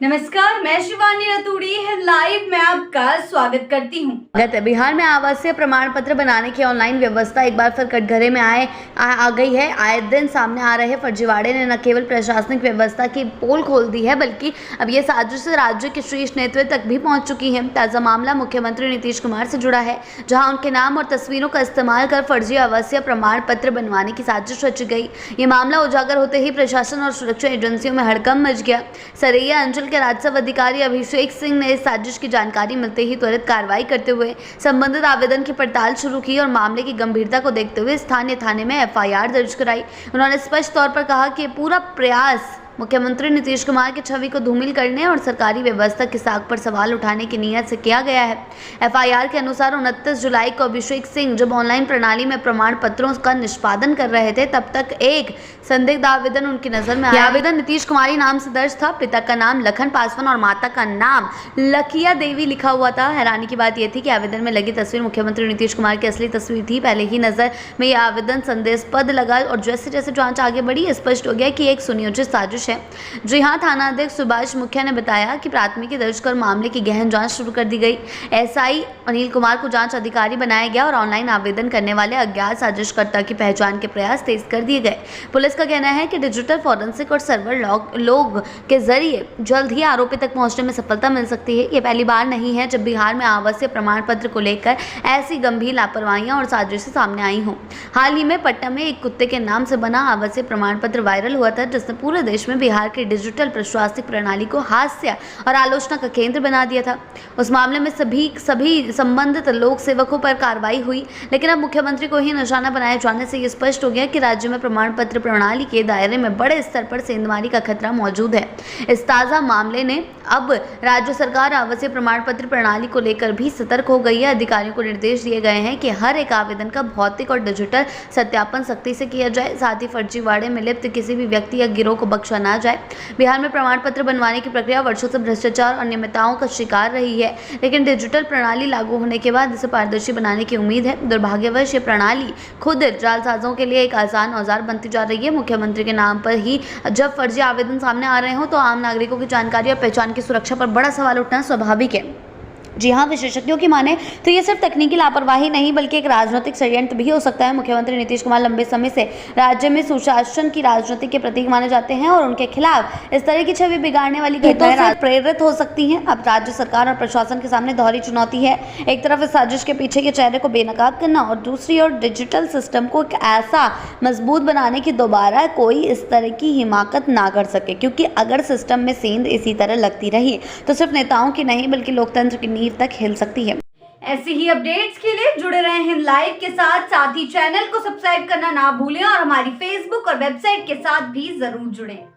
नमस्कार, मैं शिवानी रतूड़ी लाइव में आपका स्वागत करती हूँ। बिहार में आवासीय प्रमाण पत्र बनाने की ऑनलाइन व्यवस्था एक बार फिर कटघरे में आ गई है। आए दिन सामने आ रहे फर्जीवाड़े ने न केवल प्रशासनिक व्यवस्था की पोल खोल दी है, बल्कि अब ये साजिश राज्य के शीर्ष नेतृत्व तक भी पहुंच चुकी है। ताज़ा मामला मुख्यमंत्री नीतीश कुमार से जुड़ा है, जहां उनके नाम और तस्वीरों का इस्तेमाल कर फर्जी आवासीय प्रमाण पत्र बनवाने की साजिश रची गई। ये मामला उजागर होते ही प्रशासन और सुरक्षा एजेंसियों में हड़कंप मच गया। सरैया अंचल के राजस्व अधिकारी अभिषेक सिंह ने इस साजिश की जानकारी मिलते ही त्वरित कार्रवाई करते हुए संबंधित आवेदन की पड़ताल शुरू की और मामले की गंभीरता को देखते हुए स्थानीय थाने में एफआईआर दर्ज कराई। उन्होंने स्पष्ट तौर पर कहा कि पूरा प्रयास मुख्यमंत्री नीतीश कुमार की छवि को धूमिल करने और सरकारी व्यवस्था की साख पर सवाल उठाने की नीयत से किया गया है। एफआईआर के अनुसार 29 जुलाई को अभिषेक सिंह जब ऑनलाइन प्रणाली में प्रमाण पत्रों का निष्पादन कर रहे थे, तब तक एक संदिग्ध आवेदन उनकी नजर में आया। आवेदन नीतीश कुमारी नाम से दर्ज था। पिता का नाम लखन पासवान और माता का नाम लखिया देवी लिखा हुआ था। हैरानी की बात यह थी कि आवेदन में लगी तस्वीर मुख्यमंत्री नीतीश कुमार की असली तस्वीर थी। पहले ही नजर में यह आवेदन संदेहास्पद लगा और जैसे जैसे जांच आगे बढ़ी, स्पष्ट हो गया कि एक सुनियोजित साजिश है। जी हां, थाना अध्यक्ष सुभाष मुखिया ने बताया कि प्राथमिकी दर्ज कर मामले की गहन जांच शुरू कर दी गई। एसआई अनिल कुमार को जांच अधिकारी बनाया गया और ऑनलाइन आवेदन करने वाले अज्ञात साजिशकर्ता की पहचान के प्रयास तेज कर दिए गए। पुलिस का कहना है कि डिजिटल फॉरेंसिक और सर्वर लॉग के जरिए जल्द ही आरोपी तक पहुंचने में सफलता मिल सकती है। ये पहली बार नहीं है जब बिहार में आवासीय प्रमाण पत्र को लेकर ऐसी गंभीर लापरवाहियां और साजिशें सामने आई हों। हाल ही में पटना में एक कुत्ते के नाम से बना आवासीय प्रमाण पत्र वायरल हुआ था, जिसने पूरे देश में बिहार की डिजिटल प्रशासनिक प्रणाली को हास्य और आलोचना का केंद्र बना दिया था। उस मामले में सभी संबंधित लोक सेवकों पर कार्रवाई हुई, लेकिन अब मुख्यमंत्री को ही निशाना बनाए जाने से ये स्पष्ट हो गया कि राज्य में प्रमाण पत्र प्रणाली के दायरे में बड़े स्तर पर सेंधमारी का खतरा मौजूद है। इस ताज़ा मामले ने अब राज्य सरकार आवासीय प्रमाण पत्र प्रणाली को लेकर भी सतर्क हो गई है। अधिकारियों को निर्देश दिए गए हैं कि हर एक आवेदन का भौतिक और डिजिटल सत्यापन सख्ती से किया जाए, साथ ही फर्जीवाड़े में लिप्त किसी भी व्यक्ति या गिरोह को बख्शा ना जाए। बिहार में प्रमाण पत्र बनवाने की प्रक्रिया वर्षों से भ्रष्टाचार और अनियमितताओं का शिकार रही है, लेकिन डिजिटल प्रणाली लागू होने के बाद इसे पारदर्शी बनाने की उम्मीद है। दुर्भाग्यवश ये प्रणाली खुद जालसाजों के लिए एक आसान औजार बनती जा रही है। मुख्यमंत्री के नाम पर ही जब फर्जी आवेदन सामने आ रहे हों, तो आम नागरिकों की जानकारी और पहचान की सुरक्षा पर बड़ा सवाल उठना स्वाभाविक है। जी हाँ, विशेषज्ञों की माने तो ये सिर्फ तकनीकी लापरवाही नहीं बल्कि एक राजनीतिक षड्यंत्र भी हो सकता है। मुख्यमंत्री नीतीश कुमार लंबे समय से राज्य में सुशासन की राजनीति के प्रतीक माने जाते हैं और उनके खिलाफ इस तरह की छवि बिगाड़ने वाली घटनाएं से प्रेरित हो सकती हैं। अब राज्य सरकार और प्रशासन के सामने दोहरी चुनौती है। एक तरफ इस साजिश के पीछे के चेहरे को बेनकाब करना और दूसरी ओर डिजिटल सिस्टम को एक ऐसा मजबूत बनाने की दोबारा कोई इस तरह की हिमाकत ना कर सके, क्योंकि अगर सिस्टम में सेंध इसी तरह लगती रही तो सिर्फ नेताओं की नहीं बल्कि लोकतंत्र की नींव तक हिल सकती है। ऐसी ही अपडेट्स के लिए जुड़े रहे हैं लाइव के साथ ही चैनल को सब्सक्राइब करना ना भूलें और हमारी फेसबुक और वेबसाइट के साथ भी जरूर जुड़ें।